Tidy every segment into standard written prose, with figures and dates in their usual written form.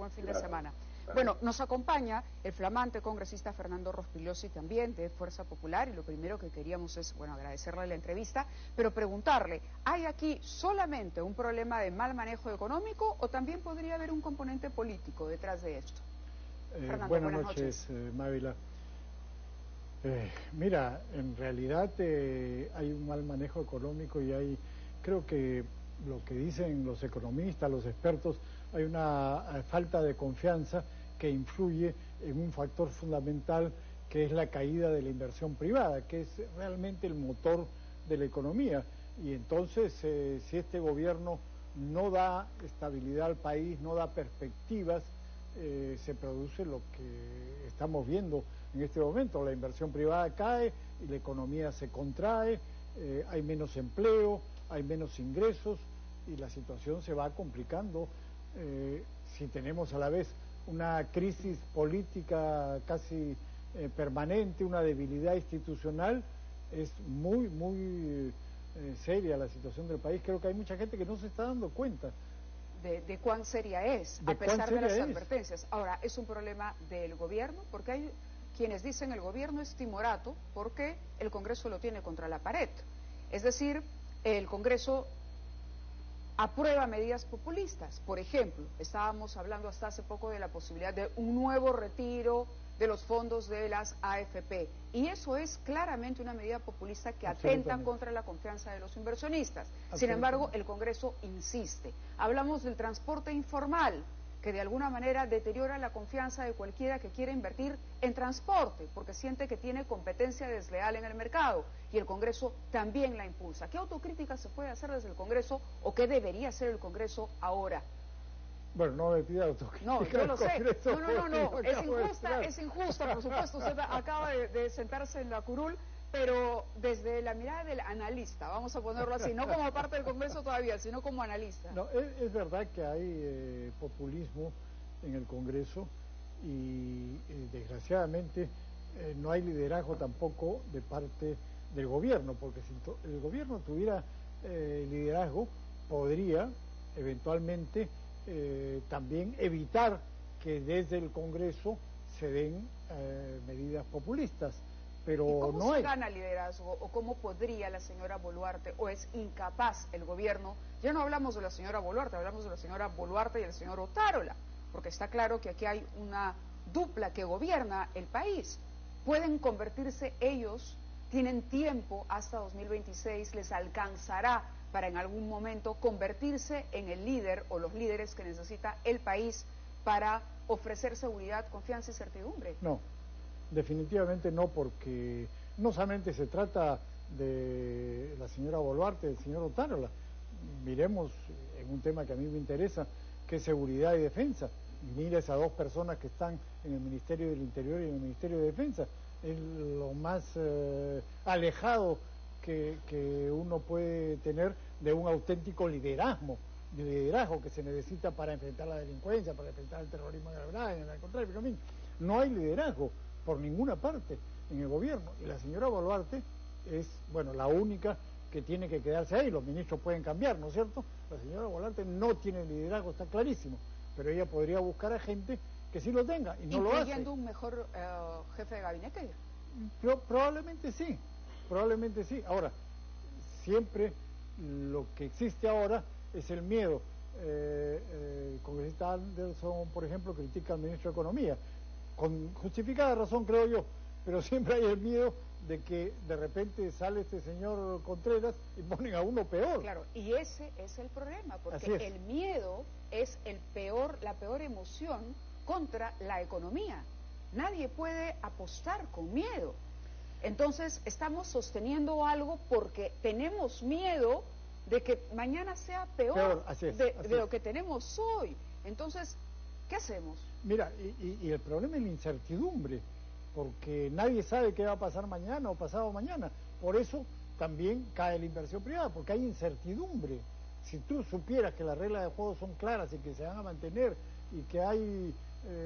buen fin de semana. Bueno, nos acompaña el flamante congresista Fernando Rospigliosi, también de Fuerza Popular, y lo primero que queríamos es, bueno, agradecerle la entrevista, pero preguntarle, ¿hay aquí solamente un problema de mal manejo económico o también podría haber un componente político detrás de esto? Fernando, buenas noches, Mávila. Mira, en realidad hay un mal manejo económico y creo que lo que dicen los economistas, los expertos, hay una falta de confianza que influye en un factor fundamental que es la caída de la inversión privada, que es realmente el motor de la economía. Y entonces, si este gobierno no da estabilidad al país, no da perspectivas, se produce lo que estamos viendo en este momento. La inversión privada cae y la economía se contrae, hay menos empleo, hay menos ingresos y la situación se va complicando. Si tenemos a la vez una crisis política casi permanente, una debilidad institucional, es muy seria la situación del país. Creo que hay mucha gente que no se está dando cuenta de cuán seria es, a pesar de las advertencias. Ahora, es un problema del gobierno, porque hay quienes dicen el gobierno es timorato porque el Congreso lo tiene contra la pared. Es decir, el Congreso aprueba medidas populistas. Por ejemplo, estábamos hablando hasta hace poco de la posibilidad de un nuevo retiro de los fondos de las AFP. Y eso es claramente una medida populista que atenta contra la confianza de los inversionistas. Sin embargo, el Congreso insiste. Hablamos del transporte informal, que de alguna manera deteriora la confianza de cualquiera que quiera invertir en transporte, porque siente que tiene competencia desleal en el mercado, y el Congreso también la impulsa. ¿Qué autocrítica se puede hacer desde el Congreso, o qué debería hacer el Congreso ahora? Bueno, no me pida autocrítica. No, yo lo sé. No, es injusta, por supuesto. Usted acaba de sentarse en la curul, pero desde la mirada del analista, vamos a ponerlo así, no como parte del Congreso todavía, sino como analista. No, es verdad que hay populismo en el Congreso y desgraciadamente no hay liderazgo tampoco de parte del gobierno, porque si el gobierno tuviera liderazgo, podría eventualmente también evitar que desde el Congreso se den medidas populistas. Pero ¿y cómo no se gana liderazgo, o cómo podría la señora Boluarte, o es incapaz el gobierno? Ya no hablamos de la señora Boluarte, hablamos de la señora Boluarte y el señor Otárola, porque está claro que aquí hay una dupla que gobierna el país. Pueden convertirse ellos, tienen tiempo hasta 2026, les alcanzará para en algún momento convertirse en el líder o los líderes que necesita el país para ofrecer seguridad, confianza y certidumbre. No, definitivamente no, porque no solamente se trata de la señora Boluarte, del señor Otárola. Miremos en un tema que a mí me interesa, que es seguridad y defensa. Mira esas dos personas que están en el Ministerio del Interior y en el Ministerio de Defensa. Es lo más alejado que uno puede tener de un auténtico liderazgo que se necesita para enfrentar la delincuencia, para enfrentar el terrorismo de verdad, en el narcotráfico. No hay liderazgo por ninguna parte en el gobierno, y la señora Boluarte es, bueno, la única que tiene que quedarse ahí. Los ministros pueden cambiar, ¿no es cierto? La señora Boluarte no tiene liderazgo, está clarísimo, pero ella podría buscar a gente que sí lo tenga, y no lo hace. ¿Incluyendo un mejor jefe de gabinete? Probablemente sí, probablemente sí. Ahora, siempre lo que existe ahora es el miedo. El congresista Anderson, por ejemplo, critica al ministro de Economía, con justificada razón, creo yo, pero siempre hay el miedo de que de repente sale este señor Contreras y ponen a uno peor. Claro, y ese es el problema, porque el miedo es la peor emoción contra la economía. Nadie puede apostar con miedo. Entonces estamos sosteniendo algo porque tenemos miedo de que mañana sea peor de lo que tenemos hoy. Entonces, ¿qué hacemos? Mira, y el problema es la incertidumbre, porque nadie sabe qué va a pasar mañana o pasado mañana. Por eso también cae la inversión privada, porque hay incertidumbre. Si tú supieras que las reglas de juego son claras y que se van a mantener y que hay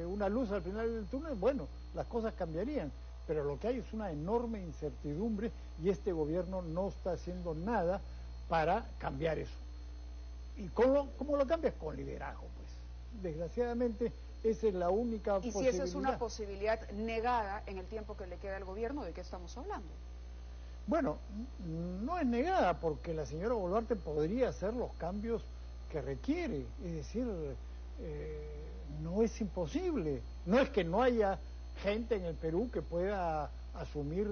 una luz al final del túnel, bueno, las cosas cambiarían. Pero lo que hay es una enorme incertidumbre y este gobierno no está haciendo nada para cambiar eso. ¿Y cómo lo cambias? Con liderazgo, pues. Desgraciadamente Esa es la única posibilidad. Y si esa es una posibilidad negada en el tiempo que le queda al gobierno, ¿de qué estamos hablando? Bueno, no es negada porque la señora Boluarte podría hacer los cambios que requiere, es decir, no es imposible. No es que no haya gente en el Perú que pueda asumir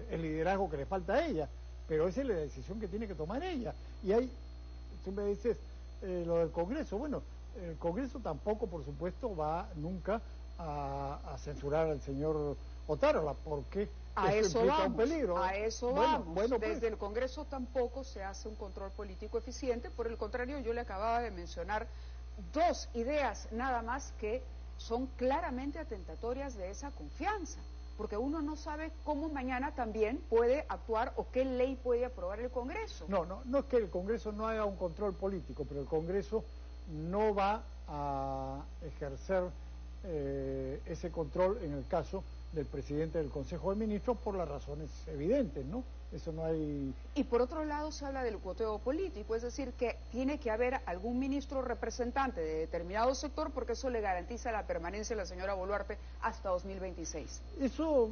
el liderazgo que le falta a ella, pero esa es la decisión que tiene que tomar ella. Y tú me dices lo del Congreso, bueno, el Congreso tampoco, por supuesto, va nunca a censurar al señor Otárola, porque eso implica un peligro. A eso vamos. Bueno, pues, desde el Congreso tampoco se hace un control político eficiente, por el contrario, yo le acababa de mencionar dos ideas nada más que son claramente atentatorias de esa confianza, porque uno no sabe cómo mañana también puede actuar o qué ley puede aprobar el Congreso. No es que el Congreso no haga un control político, pero el Congreso no va a ejercer ese control en el caso del presidente del Consejo de Ministros por las razones evidentes, ¿no? Eso no hay... Y por otro lado se habla del cuoteo político, es decir, que tiene que haber algún ministro representante de determinado sector porque eso le garantiza la permanencia de la señora Boluarte hasta 2026. Eso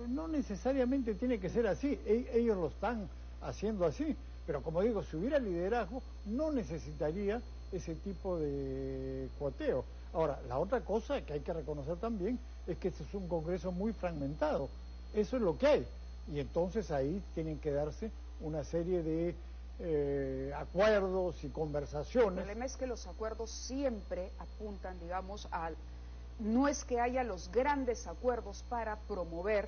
no necesariamente tiene que ser así, ellos lo están haciendo así, pero como digo, si hubiera liderazgo no necesitaría ese tipo de cuoteo. Ahora, la otra cosa que hay que reconocer también es que este es un Congreso muy fragmentado, eso es lo que hay. Y entonces ahí tienen que darse una serie de acuerdos y conversaciones. El problema es que los acuerdos siempre apuntan, digamos, no es que haya los grandes acuerdos para promover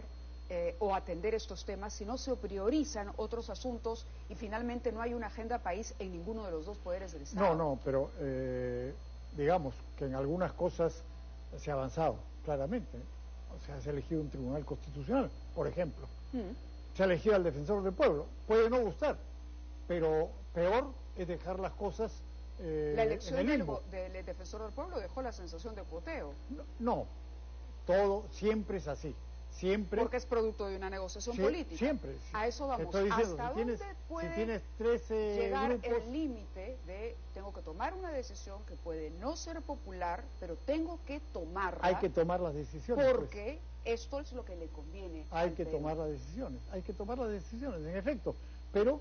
o atender estos temas, sino se priorizan otros asuntos y finalmente no hay una agenda país en ninguno de los dos poderes del Estado. No, pero digamos que en algunas cosas se ha avanzado, claramente. O sea, se ha elegido un tribunal constitucional, por ejemplo. Se ha elegido al defensor del pueblo. Puede no gustar, pero peor es dejar las cosas la elección en el limbo. del defensor del pueblo dejó la sensación de cuoteo. No, todo siempre es así. Siempre. Porque es producto de una negociación política. Siempre. A eso vamos. Diciendo, ¿Hasta dónde puede si tienes 13 llegar grupos, el límite de tengo que tomar una decisión que puede no ser popular, pero tengo que tomarla? Hay que tomar las decisiones. Porque esto es lo que le conviene. Hay que tomar las decisiones. Hay que tomar las decisiones, en efecto. Pero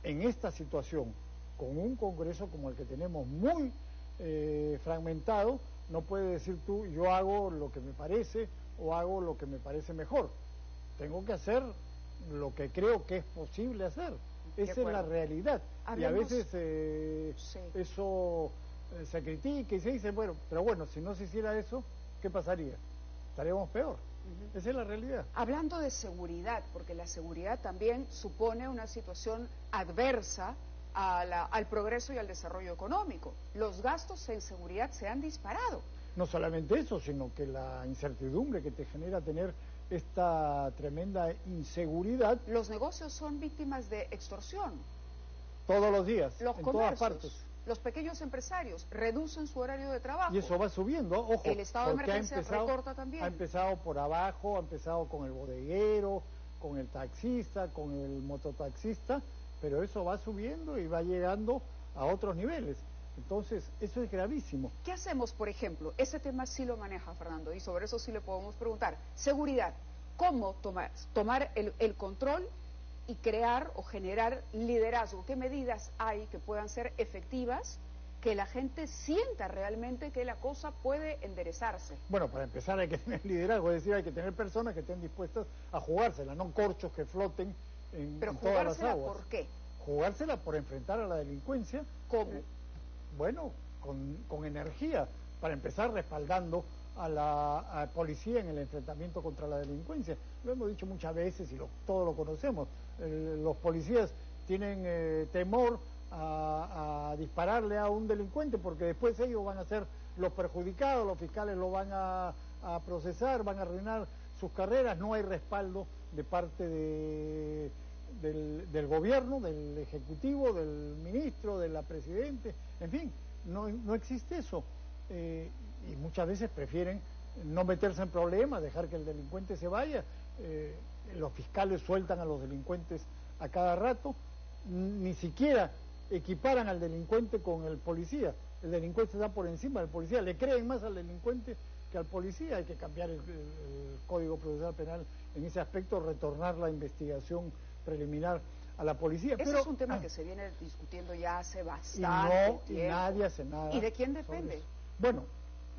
en esta situación, con un Congreso como el que tenemos muy fragmentado, no puede decir tú, yo hago lo que me parece o hago lo que me parece mejor. Tengo que hacer lo que creo que es posible hacer. Esa es la realidad. Y a veces eso se critica y se dice, bueno, pero bueno, si no se hiciera eso, ¿qué pasaría? Estaríamos peor. Esa es la realidad. Hablando de seguridad, porque la seguridad también supone una situación adversa al progreso y al desarrollo económico. Los gastos en seguridad se han disparado. No solamente eso, sino que la incertidumbre que te genera tener esta tremenda inseguridad. Los negocios son víctimas de extorsión. Todos los días, los en comercios, todas partes. Los pequeños empresarios reducen su horario de trabajo. Y eso va subiendo, ojo. El estado de emergencia recorta también. Ha empezado por abajo, ha empezado con el bodeguero, con el taxista, con el mototaxista, pero eso va subiendo y va llegando a otros niveles. Entonces, eso es gravísimo. ¿Qué hacemos, por ejemplo? Ese tema sí lo maneja Fernando y sobre eso sí le podemos preguntar. Seguridad, ¿cómo tomar el control y crear o generar liderazgo? ¿Qué medidas hay que puedan ser efectivas, que la gente sienta realmente que la cosa puede enderezarse? Bueno, para empezar hay que tener liderazgo, es decir, hay que tener personas que estén dispuestas a jugársela, no corchos que floten en todas las aguas. ¿Por qué? Jugársela por enfrentar a la delincuencia. ¿Cómo? Bueno, con energía, para empezar respaldando a la policía en el enfrentamiento contra la delincuencia. Lo hemos dicho muchas veces y todos lo conocemos. Los policías tienen temor a dispararle a un delincuente porque después ellos van a ser los perjudicados, los fiscales lo van a procesar, van a arruinar sus carreras, no hay respaldo de parte del gobierno, del ejecutivo, del ministro, de la presidente, en fin, no existe eso. Y muchas veces prefieren no meterse en problemas, dejar que el delincuente se vaya. Los fiscales sueltan a los delincuentes a cada rato, ni siquiera equiparan al delincuente con el policía, el delincuente está por encima del policía, le creen más al delincuente que al policía. Hay que cambiar el Código Procesal Penal en ese aspecto, retornar la investigación preliminar a la policía. Ese es un tema que se viene discutiendo ya hace bastante tiempo. Y nadie hace nada. ¿Y de quién depende? Bueno,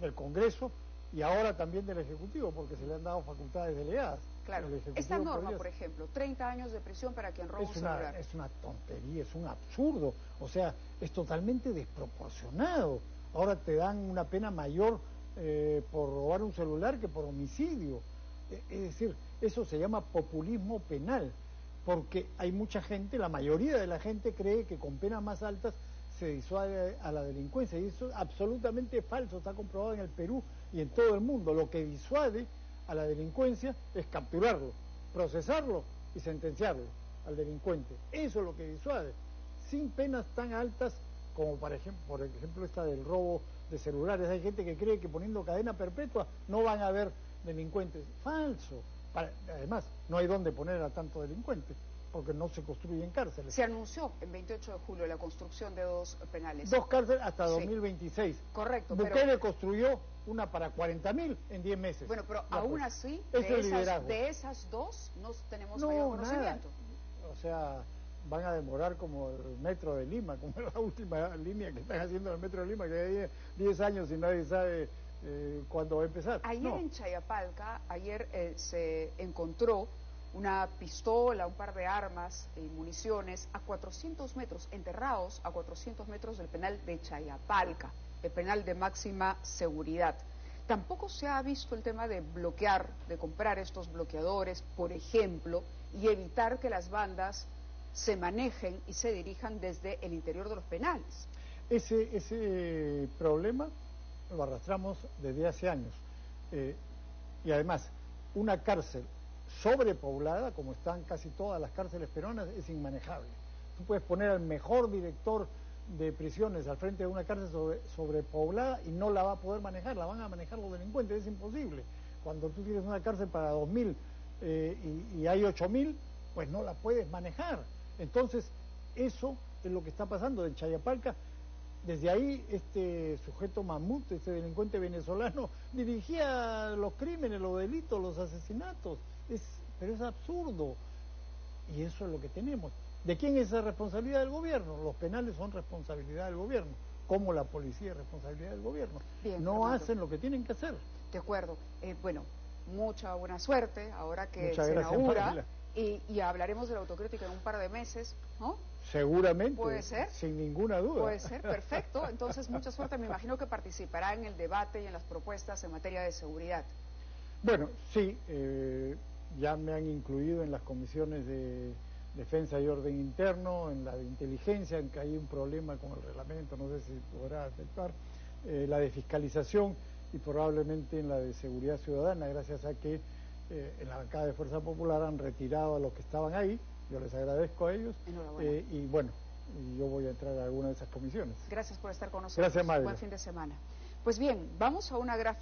del Congreso y ahora también del Ejecutivo, porque se le han dado facultades delegadas. Claro, esta norma, por ejemplo, 30 años de prisión para quien roba un celular. Es una tontería, es un absurdo, o sea, es totalmente desproporcionado. Ahora te dan una pena mayor por robar un celular que por homicidio. Es decir, eso se llama populismo penal, porque hay mucha gente, la mayoría de la gente cree que con penas más altas se disuade a la delincuencia, y eso es absolutamente falso, está comprobado en el Perú y en todo el mundo. Lo que disuade a la delincuencia es capturarlo, procesarlo y sentenciarlo al delincuente. Eso es lo que disuade, sin penas tan altas como por ejemplo esta del robo de celulares. Hay gente que cree que poniendo cadena perpetua no van a haber delincuentes. Falso. Además, no hay dónde poner a tantos delincuentes, porque no se construyen cárceles. Se anunció el 28 de julio la construcción de 2 penales. 2 cárceles hasta 2026. Correcto. Bukele construyó una para 40.000 en 10 meses. Bueno, pero aún así, de esas 2 no tenemos mayor conocimiento. Nada. O sea, van a demorar como el metro de Lima, como la última línea que están haciendo en el metro de Lima, que hay 10 años y nadie sabe cuándo va a empezar. Ayer en Chayapalca, se encontró una pistola, un par de armas y municiones a 400 metros, enterrados a 400 metros del penal de Chayapalca, el penal de máxima seguridad. Tampoco se ha visto el tema de bloquear, de comprar estos bloqueadores, por ejemplo, y evitar que las bandas se manejen y se dirijan desde el interior de los penales. Ese problema lo arrastramos desde hace años. Y además, una cárcel sobrepoblada, como están casi todas las cárceles peruanas, es inmanejable. Tú puedes poner al mejor director de prisiones al frente de una cárcel sobrepoblada y no la va a poder manejar, la van a manejar los delincuentes, es imposible. Cuando tú tienes una cárcel para 2.000 y hay 8.000, pues no la puedes manejar. Entonces, eso es lo que está pasando en Chayapalca. Desde ahí, este sujeto mamut, este delincuente venezolano, dirigía los crímenes, los delitos, los asesinatos. Pero es absurdo. Y eso es lo que tenemos. ¿De quién es esa responsabilidad del gobierno? Los penales son responsabilidad del gobierno, como la policía es responsabilidad del gobierno. Bien, no Fernando. Hacen lo que tienen que hacer. De acuerdo. Bueno, mucha buena suerte ahora que Muchas se gracias, inaugura. Y hablaremos de la autocrítica en un par de meses, ¿no? Seguramente. ¿Puede ser? Sin ninguna duda. Puede ser, perfecto. Entonces, mucha suerte. Me imagino que participará en el debate y en las propuestas en materia de seguridad. Bueno, sí, ya me han incluido en las comisiones de Defensa y Orden Interno, en la de Inteligencia, en que hay un problema con el reglamento, no sé si podrá afectar, la de Fiscalización y probablemente en la de Seguridad Ciudadana, gracias a que en la bancada de Fuerza Popular han retirado a los que estaban ahí. Yo les agradezco a ellos. Y bueno, yo voy a entrar a alguna de esas comisiones. Gracias por estar con nosotros. Gracias, Madre. Buen fin de semana. Pues bien, vamos a una gráfica.